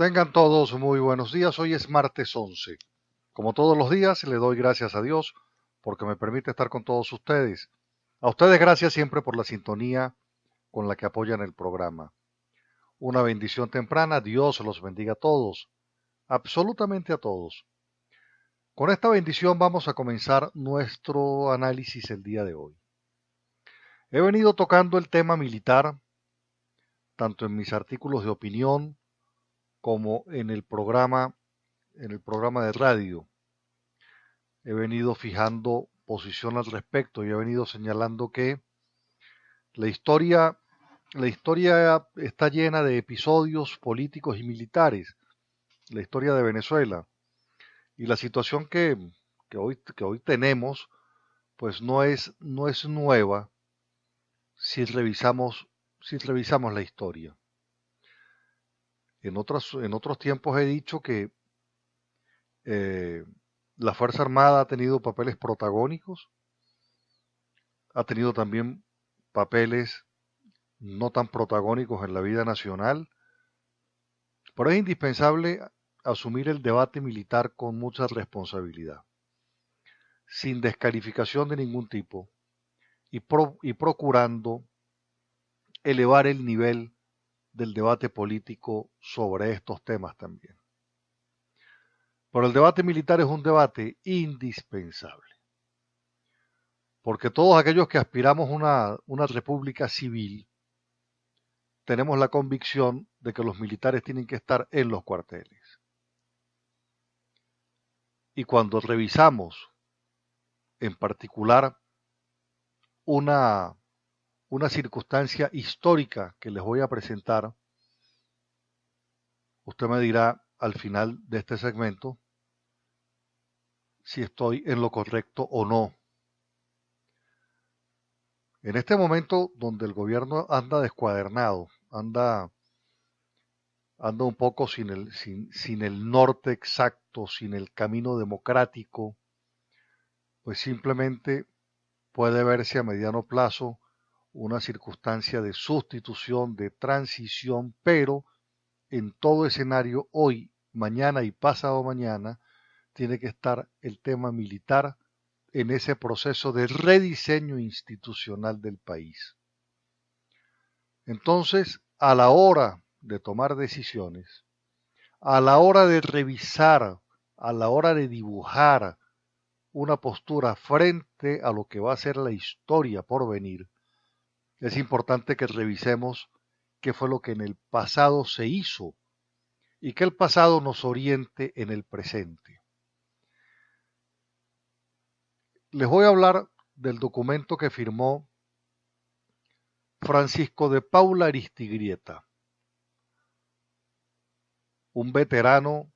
Tengan todos muy buenos días. Hoy es martes 11. Como todos los días, le doy gracias a Dios porque me permite estar con todos ustedes. A ustedes gracias siempre por la sintonía con la que apoyan el programa. Una bendición temprana. Dios los bendiga a todos, absolutamente a todos. Con esta bendición vamos a comenzar nuestro análisis el día de hoy. He venido tocando el tema militar, tanto en mis artículos de opinión como en el programa de radio. He venido fijando posición al respecto y he venido señalando que la historia, la historia está llena de episodios políticos y militares, la historia de Venezuela. Y la situación que hoy tenemos, pues no es nueva si revisamos la historia. En otros tiempos he dicho que eh, la Fuerza Armada ha tenido papeles protagónicos, ha tenido también papeles no tan protagónicos en la vida nacional, pero es indispensable asumir el debate militar con mucha responsabilidad, sin descalificación de ningún tipo y procurando elevar el nivel del debate político sobre estos temas también. Pero el debate militar es un debate indispensable, porque todos aquellos que aspiramos a una república civil tenemos la convicción de que los militares tienen que estar en los cuarteles. Y cuando revisamos en particular una, una circunstancia histórica que les voy a presentar, usted me dirá al final de este segmento si estoy en lo correcto o no. En este momento donde el gobierno anda descuadernado, anda un poco sin el norte exacto, sin el camino democrático, pues simplemente puede verse a mediano plazo una circunstancia de sustitución, de transición, pero en todo escenario, hoy, mañana y pasado mañana, tiene que estar el tema militar en ese proceso de rediseño institucional del país. Entonces, a la hora de tomar decisiones, a la hora de revisar, a la hora de dibujar una postura frente a lo que va a ser la historia por venir, es importante que revisemos qué fue lo que en el pasado se hizo y que el pasado nos oriente en el presente. Les voy a hablar del documento que firmó Francisco de Paula Aristiguieta, un veterano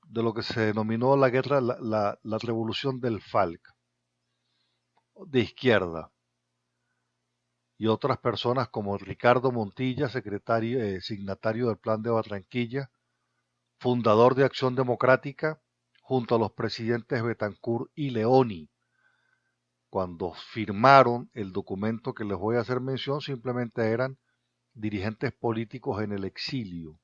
de lo que se denominó la guerra, la revolución del FALC, de izquierda, y otras personas como Ricardo Montilla, signatario del Plan de Barranquilla, fundador de Acción Democrática, junto a los presidentes Betancur y Leoni. Cuando firmaron el documento que les voy a hacer mención, simplemente eran dirigentes políticos en el exilio.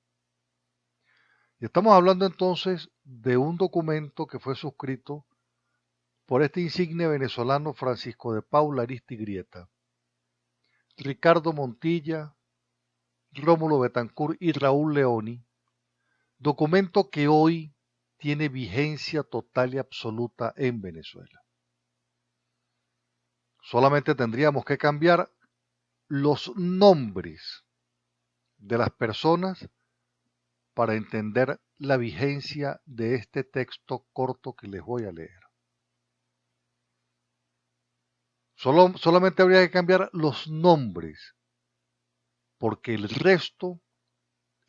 Y estamos hablando entonces de un documento que fue suscrito por este insigne venezolano Francisco de Paula Aristiguieta, Ricardo Montilla, Rómulo Betancourt y Raúl Leoni, documento que hoy tiene vigencia total y absoluta en Venezuela. Solamente tendríamos que cambiar los nombres de las personas para entender la vigencia de este texto corto que les voy a leer. Solamente habría que cambiar los nombres, porque el resto,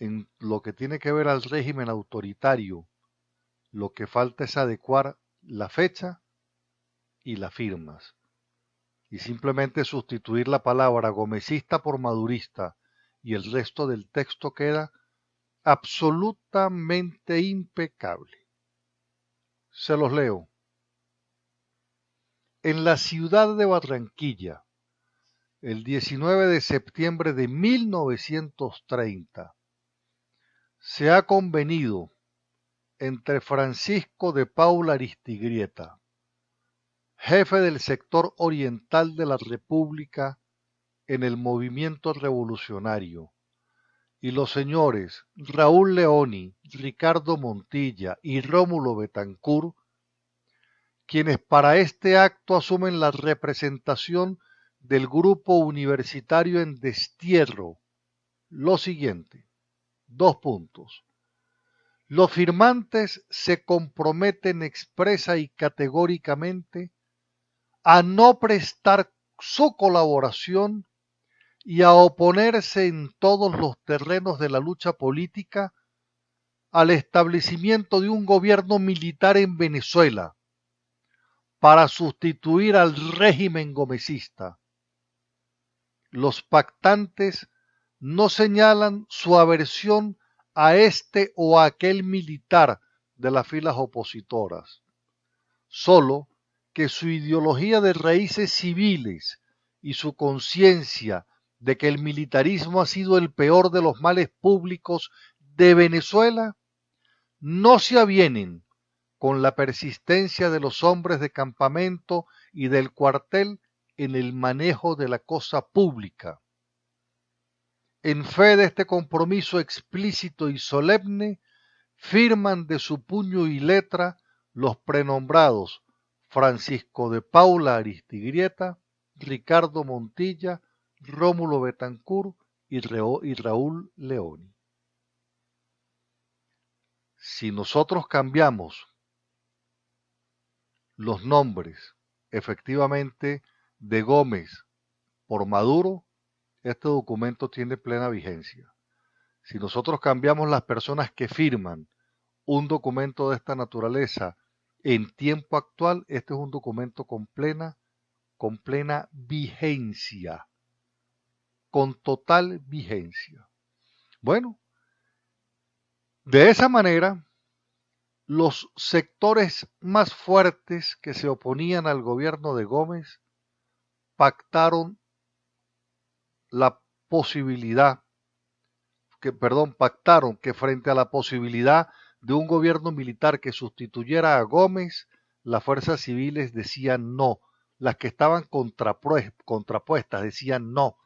en lo que tiene que ver al régimen autoritario, lo que falta es adecuar la fecha y las firmas, y simplemente sustituir la palabra gomecista por madurista, y el resto del texto queda absolutamente impecable. Se los leo. En la ciudad de Barranquilla, el 19 de septiembre de 1930, se ha convenido entre Francisco de Paula Aristigueta, jefe del sector oriental de la República en el movimiento revolucionario, y los señores Raúl Leoni, Ricardo Montilla y Rómulo Betancourt, quienes para este acto asumen la representación del grupo universitario en destierro, lo siguiente: dos puntos. Los firmantes se comprometen expresa y categóricamente a no prestar su colaboración y a oponerse en todos los terrenos de la lucha política al establecimiento de un gobierno militar en Venezuela para sustituir al régimen gomecista. Los pactantes no señalan su aversión a este o a aquel militar de las filas opositoras, solo que su ideología de raíces civiles y su conciencia de que el militarismo ha sido el peor de los males públicos de Venezuela no se avienen con la persistencia de los hombres de campamento y del cuartel en el manejo de la cosa pública. En fe de este compromiso explícito y solemne, firman de su puño y letra los prenombrados Francisco de Paula Aristigueta, Ricardo Montilla, Rómulo Betancourt y Raúl Leoni. Si nosotros cambiamos los nombres efectivamente de Gómez por Maduro, este documento tiene plena vigencia. Si nosotros cambiamos las personas que firman un documento de esta naturaleza en tiempo actual, este es un documento con plena vigencia, con total vigencia. Bueno, de esa manera, los sectores más fuertes que se oponían al gobierno de Gómez pactaron la posibilidad, pactaron que frente a la posibilidad de un gobierno militar que sustituyera a Gómez, las fuerzas civiles decían no, las que estaban contrapuestas decían no.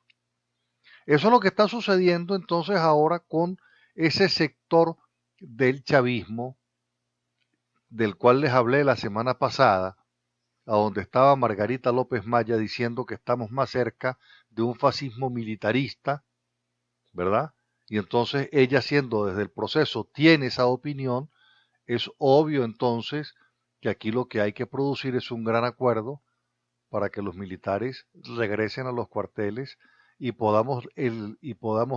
Eso es lo que está sucediendo entonces ahora con ese sector del chavismo del cual les hablé la semana pasada, a donde estaba Margarita López Maya diciendo que estamos más cerca de un fascismo militarista, ¿verdad? Y entonces ella, siendo desde el proceso, tiene esa opinión. Es obvio entonces que aquí lo que hay que producir es un gran acuerdo para que los militares regresen a los cuarteles y podamos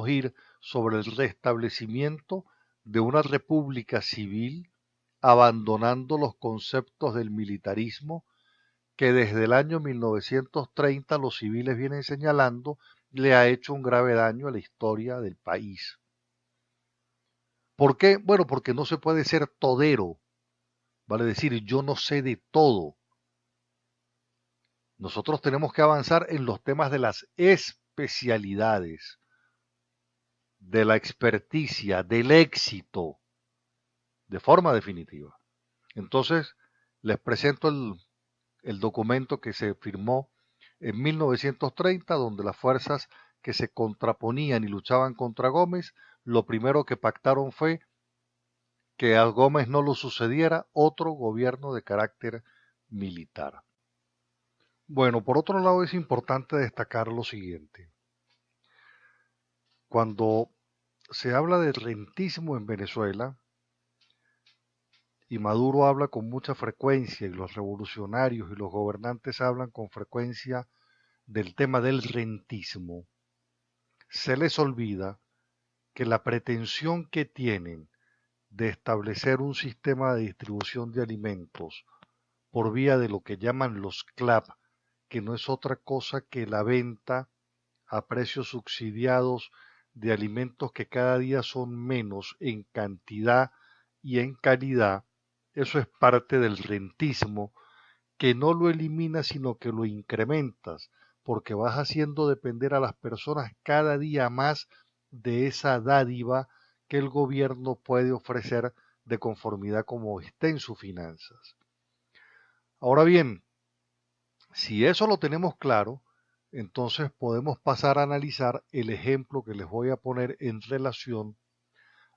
ir sobre el restablecimiento de una república civil, abandonando los conceptos del militarismo que desde el año 1930 los civiles vienen señalando le ha hecho un grave daño a la historia del país. ¿Por qué? Bueno, porque no se puede ser todero, vale decir, yo no sé de todo. Nosotros tenemos que avanzar en los temas de las especialidades, de la experticia, del éxito, de forma definitiva. Entonces, les presento el documento que se firmó en 1930, donde las fuerzas que se contraponían y luchaban contra Gómez, lo primero que pactaron fue que a Gómez no lo sucediera otro gobierno de carácter militar. Bueno, por otro lado es importante destacar lo siguiente. Cuando se habla de rentismo en Venezuela, y Maduro habla con mucha frecuencia, y los revolucionarios y los gobernantes hablan con frecuencia del tema del rentismo, se les olvida que la pretensión que tienen de establecer un sistema de distribución de alimentos por vía de lo que llaman los CLAP, que no es otra cosa que la venta a precios subsidiados de alimentos que cada día son menos en cantidad y en calidad, eso es parte del rentismo, que no lo eliminas sino que lo incrementas, porque vas haciendo depender a las personas cada día más de esa dádiva que el gobierno puede ofrecer de conformidad como esté en sus finanzas. Ahora bien, si eso lo tenemos claro, entonces podemos pasar a analizar el ejemplo que les voy a poner en relación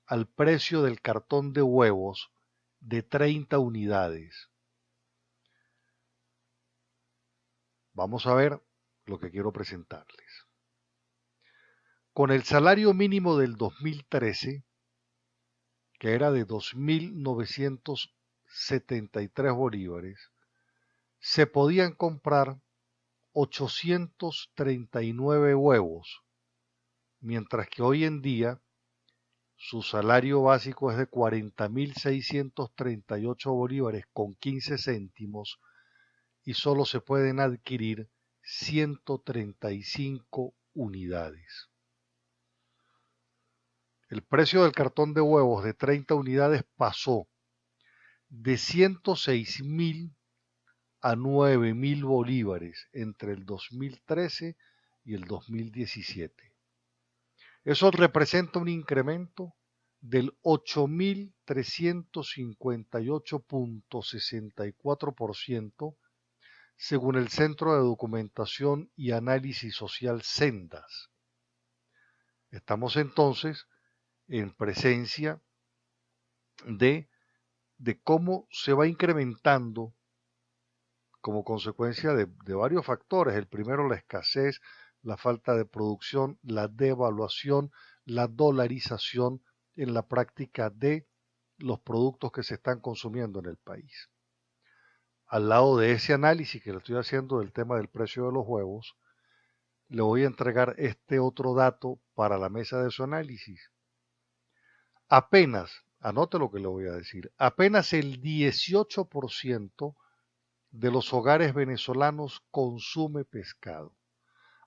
al precio del cartón de huevos de 30 unidades. Vamos a ver lo que quiero presentarles. Con el salario mínimo del 2013, que era de 2.973 bolívares, se podían comprar 839 huevos, mientras que hoy en día su salario básico es de 40.638 bolívares con 15 céntimos y solo se pueden adquirir 135 unidades. El precio del cartón de huevos de 30 unidades pasó de 106.000 a 9.000 bolívares entre el 2013 y el 2017. Eso representa un incremento del 8.358.64% según el Centro de Documentación y Análisis Social Sendas. Estamos entonces en presencia de cómo se va incrementando como consecuencia de varios factores. El primero, la escasez, la falta de producción, la devaluación, la dolarización en la práctica de los productos que se están consumiendo en el país. Al lado de ese análisis que le estoy haciendo del tema del precio de los huevos, le voy a entregar este otro dato para la mesa de su análisis. Apenas, anote lo que le voy a decir, apenas el 18% de los hogares venezolanos consume pescado.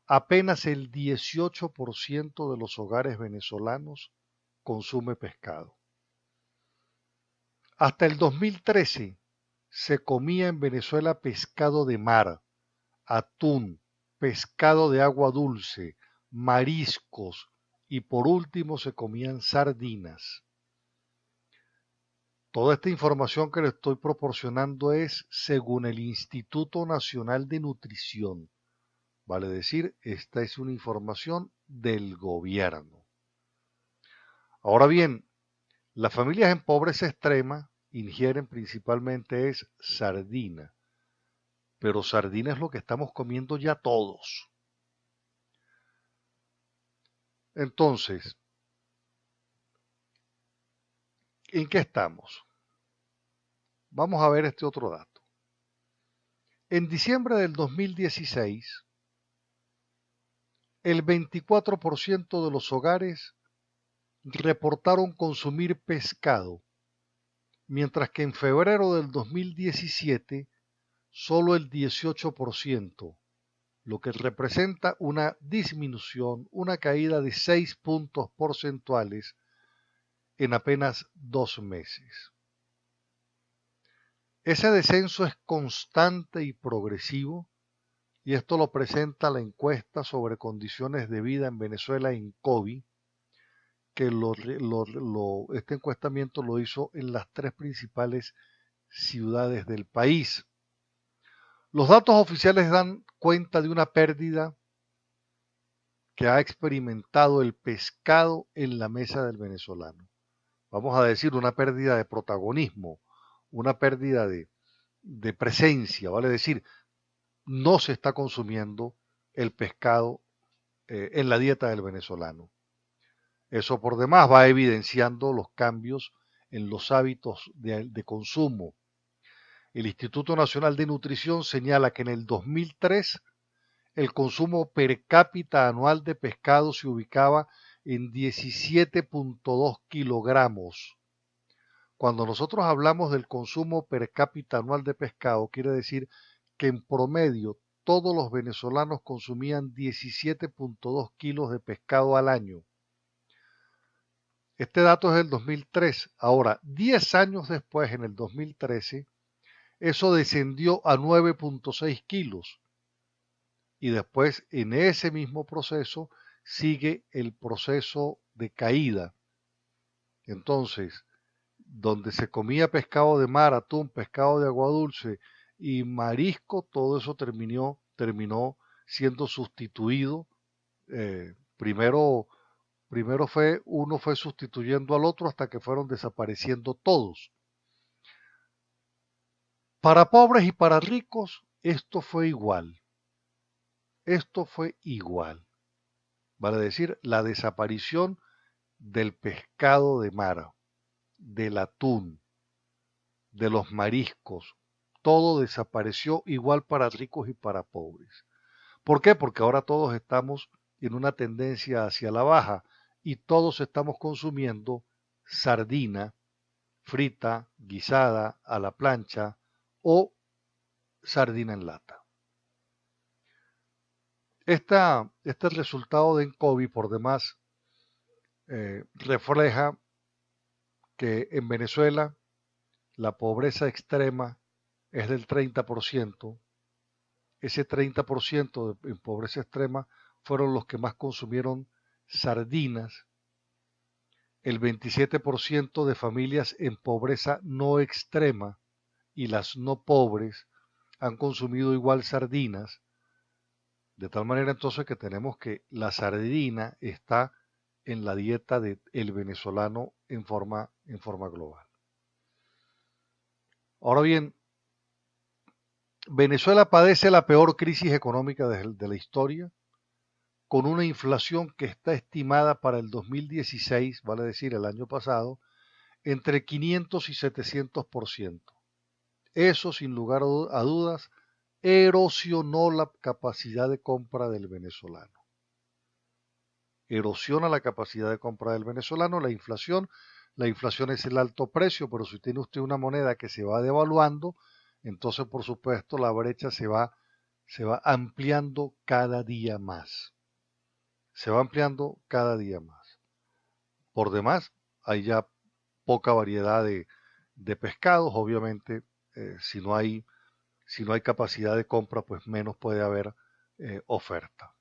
Apenas el 18% de los hogares venezolanos consume pescado. Hasta el 2013 se comía en Venezuela pescado de mar, atún, pescado de agua dulce, mariscos y por último se comían sardinas. Toda esta información que le estoy proporcionando es según el Instituto Nacional de Nutrición. Vale decir, esta es una información del gobierno. Ahora bien, las familias en pobreza extrema ingieren principalmente es sardina, pero sardina es lo que estamos comiendo ya todos. Entonces, ¿en qué estamos? Vamos a ver este otro dato. En diciembre del 2016, el 24% de los hogares reportaron consumir pescado, mientras que en febrero del 2017 solo el 18%, lo que representa una disminución, una caída de 6 puntos porcentuales en apenas 2 meses. Ese descenso es constante y progresivo, y esto lo presenta la encuesta sobre condiciones de vida en Venezuela en COVID, que este encuestamiento lo hizo en las 3 principales ciudades del país. Los datos oficiales dan cuenta de una pérdida que ha experimentado el pescado en la mesa del venezolano. Vamos a decir una pérdida de protagonismo, una pérdida de presencia, vale decir, no se está consumiendo el pescado en la dieta del venezolano. Eso por demás va evidenciando los cambios en los hábitos de consumo. El Instituto Nacional de Nutrición señala que en el 2003 el consumo per cápita anual de pescado se ubicaba en 17.2 kilogramos. Cuando nosotros hablamos del consumo per cápita anual de pescado, quiere decir que en promedio todos los venezolanos consumían 17.2 kilos de pescado al año. Este dato es del 2003. Ahora, 10 años después, en el 2013, eso descendió a 9.6 kilos. Y después, en ese mismo proceso, sigue el proceso de caída. Entonces, donde se comía pescado de mar, atún, pescado de agua dulce y marisco, todo eso terminó siendo sustituido. Primero uno fue sustituyendo al otro hasta que fueron desapareciendo todos. Para pobres y para ricos, esto fue igual. Esto fue igual. Vale decir, la desaparición del pescado de mar, del atún, de los mariscos, todo desapareció igual para ricos y para pobres. ¿Por qué? Porque ahora todos estamos en una tendencia hacia la baja y todos estamos consumiendo sardina frita, guisada, a la plancha o sardina en lata. Este resultado de COVID por demás refleja que en Venezuela la pobreza extrema es del 30%. Ese 30% en pobreza extrema fueron los que más consumieron sardinas. El 27% de familias en pobreza no extrema y las no pobres han consumido igual sardinas. De tal manera entonces que tenemos que la sardina está en la dieta del venezolano en forma global. Ahora bien, Venezuela padece la peor crisis económica de la historia, con una inflación que está estimada para el 2016, vale decir el año pasado, entre 500 y 700%. Eso, sin lugar a dudas, erosionó la capacidad de compra del venezolano. Erosiona la capacidad de compra del venezolano, la inflación. La inflación es el alto precio, pero si tiene usted una moneda que se va devaluando, entonces por supuesto la brecha se va ampliando cada día más. Se va ampliando cada día más. Por demás, hay ya poca variedad de pescados, obviamente, si no hay capacidad de compra, pues menos puede haber oferta.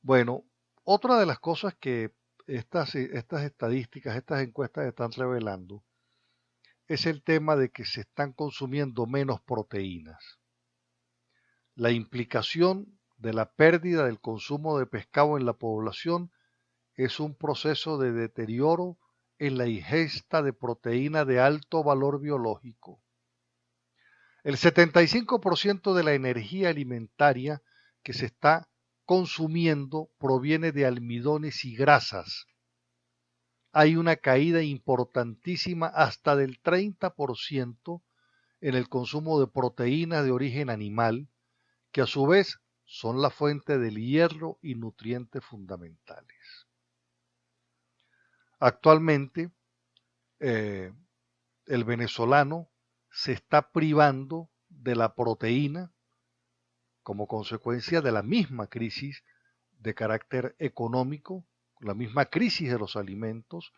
Bueno, otra de las cosas que estas estadísticas, estas encuestas están revelando, es el tema de que se están consumiendo menos proteínas. La implicación de la pérdida del consumo de pescado en la población es un proceso de deterioro en la ingesta de proteína de alto valor biológico. El 75% de la energía alimentaria que se está consumiendo proviene de almidones y grasas. Hay una caída importantísima hasta del 30% en el consumo de proteínas de origen animal, que a su vez son la fuente del hierro y nutrientes fundamentales. Actualmente, el venezolano se está privando de la proteína como consecuencia de la misma crisis de carácter económico, la misma crisis de los alimentos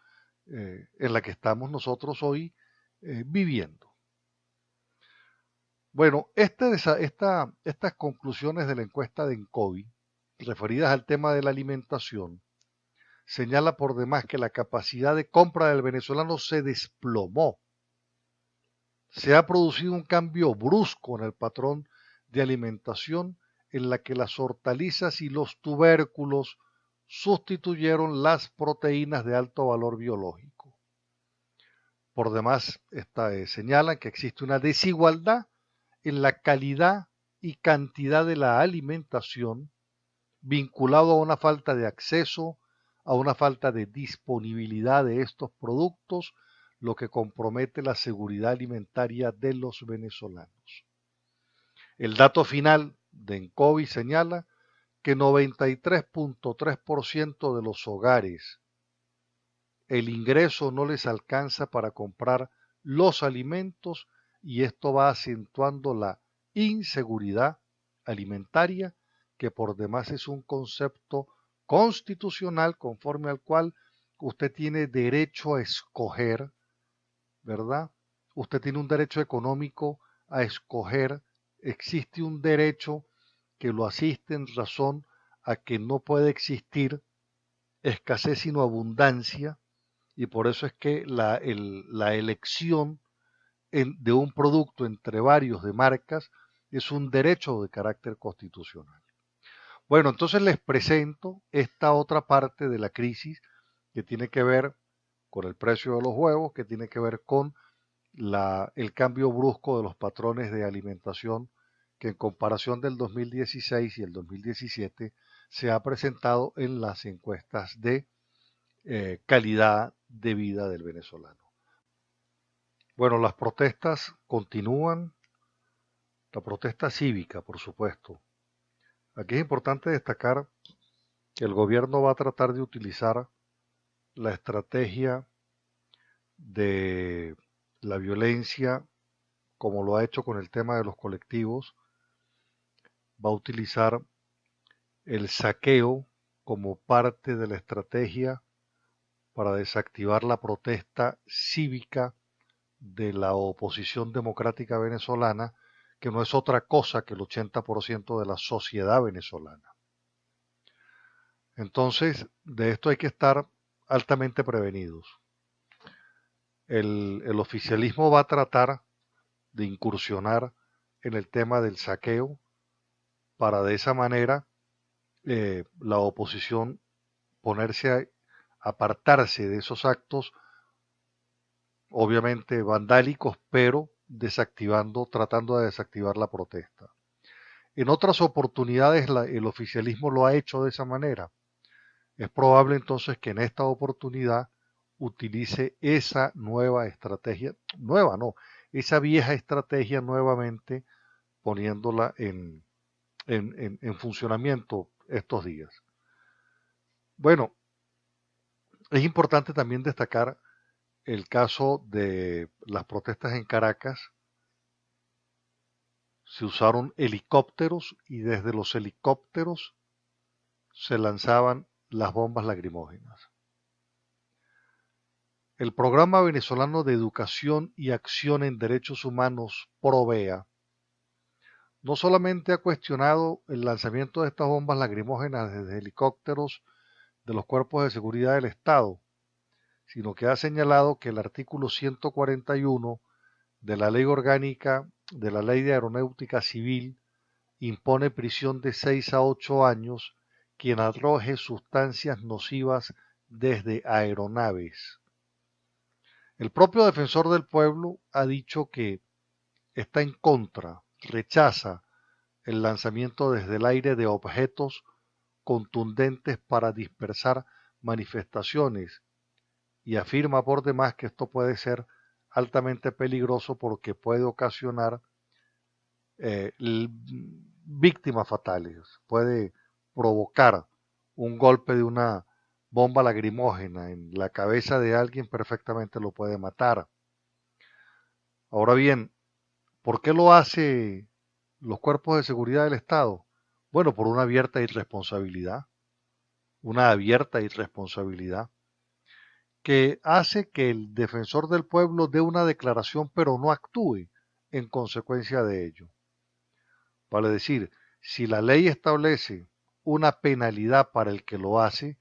en la que estamos nosotros hoy viviendo. Bueno, estas conclusiones de la encuesta de Encovi, referidas al tema de la alimentación, señala por demás que la capacidad de compra del venezolano se desplomó. Se ha producido un cambio brusco en el patrón de alimentación en la que las hortalizas y los tubérculos sustituyeron las proteínas de alto valor biológico. Por demás, señalan que existe una desigualdad en la calidad y cantidad de la alimentación, vinculado a una falta de acceso, a una falta de disponibilidad de estos productos, lo que compromete la seguridad alimentaria de los venezolanos. El dato final de Encovi señala que 93.3% de los hogares el ingreso no les alcanza para comprar los alimentos y esto va acentuando la inseguridad alimentaria, que por demás es un concepto constitucional conforme al cual usted tiene derecho a escoger, ¿verdad? Usted tiene un derecho económico a escoger, existe un derecho que lo asiste en razón a que no puede existir escasez sino abundancia, y por eso es que la elección de un producto entre varios de marcas es un derecho de carácter constitucional. Bueno, entonces les presento esta otra parte de la crisis que tiene que ver con el precio de los huevos, que tiene que ver con el cambio brusco de los patrones de alimentación que en comparación del 2016 y el 2017 se ha presentado en las encuestas de calidad de vida del venezolano. Bueno, las protestas continúan, la protesta cívica, por supuesto. Aquí es importante destacar que el gobierno va a tratar de utilizar la estrategia de la violencia, como lo ha hecho con el tema de los colectivos, va a utilizar el saqueo como parte de la estrategia para desactivar la protesta cívica de la oposición democrática venezolana, que no es otra cosa que el 80% de la sociedad venezolana. Entonces, de esto hay que estar altamente prevenidos. El oficialismo va a tratar de incursionar en el tema del saqueo para de esa manera la oposición ponerse apartarse de esos actos, obviamente vandálicos, pero tratando de desactivar la protesta. En otras oportunidades el oficialismo lo ha hecho de esa manera. Es probable entonces que en esta oportunidad utilice esa nueva estrategia, nueva no, esa vieja estrategia nuevamente poniéndola en funcionamiento estos días. Bueno, es importante también destacar el caso de las protestas en Caracas. Se usaron helicópteros y desde los helicópteros se lanzaban las bombas lacrimógenas. El Programa Venezolano de Educación y Acción en Derechos Humanos, PROVEA, no solamente ha cuestionado el lanzamiento de estas bombas lacrimógenas desde helicópteros de los cuerpos de seguridad del Estado, sino que ha señalado que el artículo 141 de la Ley Orgánica de la Ley de Aeronáutica Civil impone prisión de 6 a 8 años quien arroje sustancias nocivas desde aeronaves. El propio defensor del pueblo ha dicho que está en contra, rechaza el lanzamiento desde el aire de objetos contundentes para dispersar manifestaciones y afirma por demás que esto puede ser altamente peligroso porque puede ocasionar víctimas fatales, puede provocar un golpe de una bomba lacrimógena en la cabeza de alguien, perfectamente lo puede matar. Ahora bien, ¿por qué lo hace los cuerpos de seguridad del Estado? Bueno, por una abierta irresponsabilidad que hace que el defensor del pueblo dé una declaración pero no actúe en consecuencia de ello. Vale decir, si la ley establece una penalidad para el que lo hace,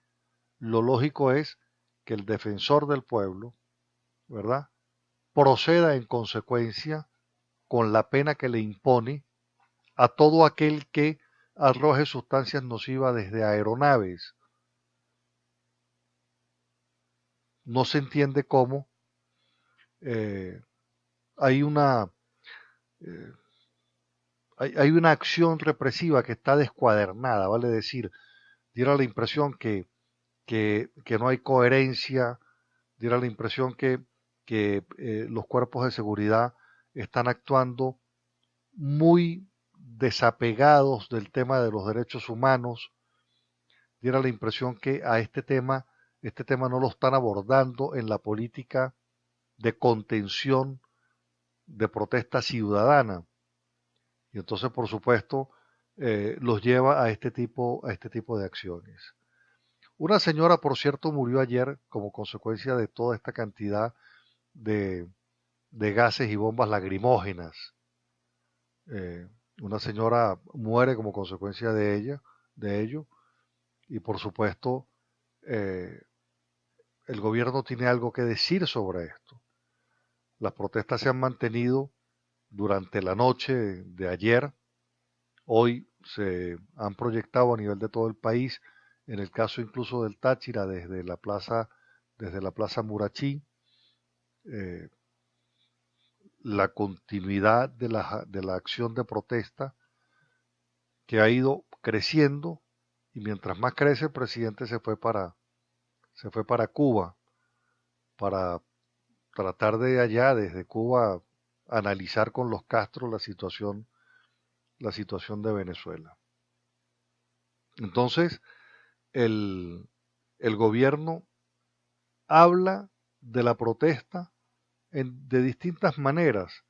lo lógico es que el defensor del pueblo, ¿verdad?, proceda en consecuencia con la pena que le impone a todo aquel que arroje sustancias nocivas desde aeronaves. No se entiende cómo eh, hay una eh, hay una acción represiva que está descuadernada, vale decir, diera la impresión que no hay coherencia, diera la impresión que los cuerpos de seguridad están actuando muy desapegados del tema de los derechos humanos, diera la impresión que a este tema no lo están abordando en la política de contención de protesta ciudadana. Y entonces, por supuesto, los lleva a este tipo de acciones. Una señora, por cierto, murió ayer como consecuencia de toda esta cantidad de, de gases y bombas lacrimógenas. Eh, una señora muere como consecuencia de ello, y por supuesto, eh, el gobierno tiene algo que decir sobre esto. Las protestas se han mantenido durante la noche de ayer. Hoy se han proyectado a nivel de todo el país, en el caso incluso del Táchira, desde la plaza Murachí, eh, la continuidad de la acción de protesta que ha ido creciendo, y mientras más crece el presidente se fue para Cuba para tratar de allá desde Cuba analizar con los Castro la situación de Venezuela. Entonces, el, el gobierno habla de la protesta de distintas maneras,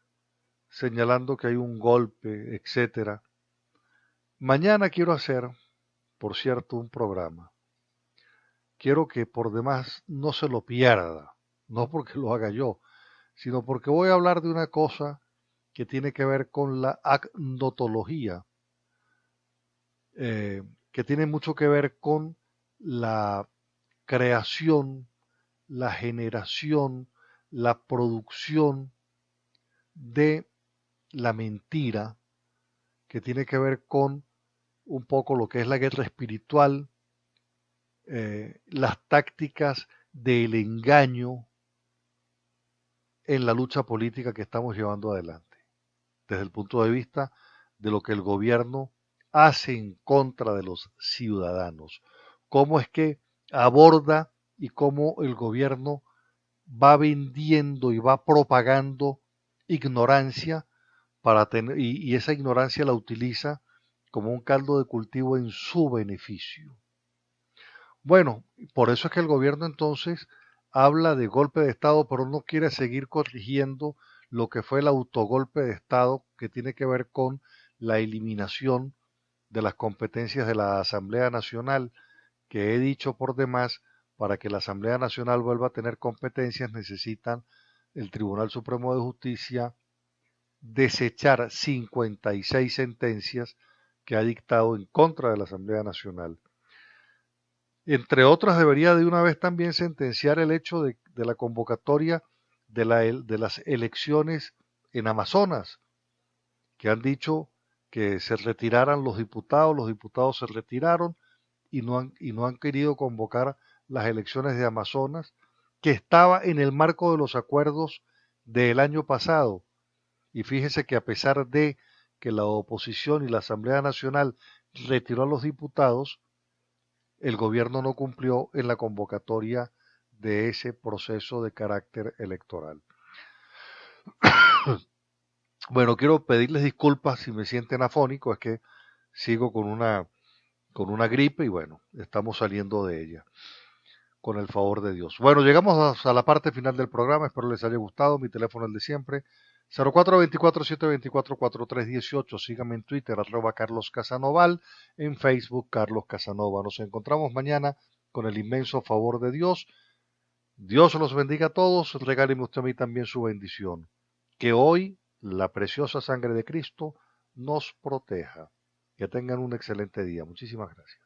señalando que hay un golpe, etcétera. Mañana quiero hacer, por cierto, un programa. Quiero que por demás no se lo pierda, no porque lo haga yo, sino porque voy a hablar de una cosa que tiene que ver con la acnotología, que tiene mucho que ver con la creación, la generación, la producción de la mentira, que tiene que ver con un poco lo que es la guerra espiritual, las tácticas del engaño en la lucha política que estamos llevando adelante, desde el punto de vista de lo que el gobierno hace en contra de los ciudadanos, cómo es que aborda y cómo el gobierno va vendiendo y va propagando ignorancia y esa ignorancia la utiliza como un caldo de cultivo en su beneficio. Bueno, por eso es que el gobierno entonces habla de golpe de Estado, pero no quiere seguir corrigiendo lo que fue el autogolpe de Estado, que tiene que ver con la eliminación de las competencias de la Asamblea Nacional, que he dicho por demás, para que la Asamblea Nacional vuelva a tener competencias necesitan el Tribunal Supremo de Justicia desechar 56 sentencias que ha dictado en contra de la Asamblea Nacional. Entre otras, debería de una vez también sentenciar el hecho de la convocatoria de las elecciones en Amazonas, que han dicho que se retiraran los diputados se retiraron y no han querido convocar las elecciones de Amazonas, que estaba en el marco de los acuerdos del año pasado. Y fíjese que a pesar de que la oposición y la Asamblea Nacional retiró a los diputados, el gobierno no cumplió en la convocatoria de ese proceso de carácter electoral. Bueno, quiero pedirles disculpas si me sienten afónico, es que sigo con una gripe y bueno, estamos saliendo de ella, con el favor de Dios. Bueno, llegamos a la parte final del programa, espero les haya gustado, mi teléfono es el de siempre, 0424-724-4318, síganme en Twitter, @Carlos Casanoval, en Facebook, Carlos Casanova. Nos encontramos mañana con el inmenso favor de Dios. Dios los bendiga a todos, regáleme usted a mí también su bendición. Que hoy la preciosa sangre de Cristo nos proteja. Que tengan un excelente día. Muchísimas gracias.